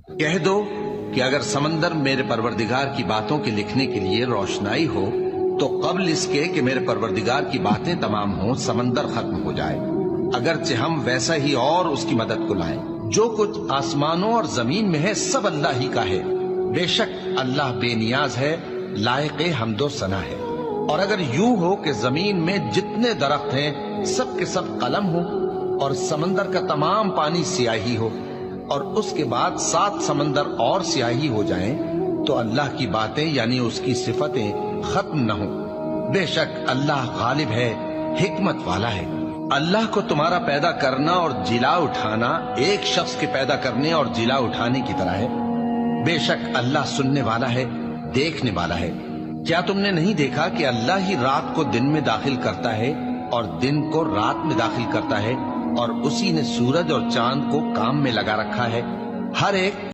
کہہ دو کہ اگر سمندر میرے پروردگار کی باتوں کے لکھنے کے لیے روشنائی ہو تو قبل اس کے کہ میرے پروردگار کی باتیں تمام ہوں سمندر ختم ہو جائے، اگرچہ ہم ویسا ہی اور اس کی مدد کو لائیں۔ جو کچھ آسمانوں اور زمین میں ہے سب اللہ ہی کا ہے، بے شک اللہ بے نیاز ہے، لائق حمد و ثنا ہے۔ اور اگر یوں ہو کہ زمین میں جتنے درخت ہیں سب کے سب قلم ہو اور سمندر کا تمام پانی سیاہی ہو اور اس کے بعد 7 سمندر اور سیاہی ہو جائیں تو اللہ کی باتیں یعنی اس کی صفتیں ختم نہ ہوں، بے شک اللہ غالب ہے، حکمت والا ہے۔ اللہ کو تمہارا پیدا کرنا اور جلا اٹھانا ایک شخص کے پیدا کرنے اور جلا اٹھانے کی طرح ہے، بے شک اللہ سننے والا ہے، دیکھنے والا ہے۔ کیا تم نے نہیں دیکھا کہ اللہ ہی رات کو دن میں داخل کرتا ہے اور دن کو رات میں داخل کرتا ہے، اور اسی نے سورج اور چاند کو کام میں لگا رکھا ہے، ہر ایک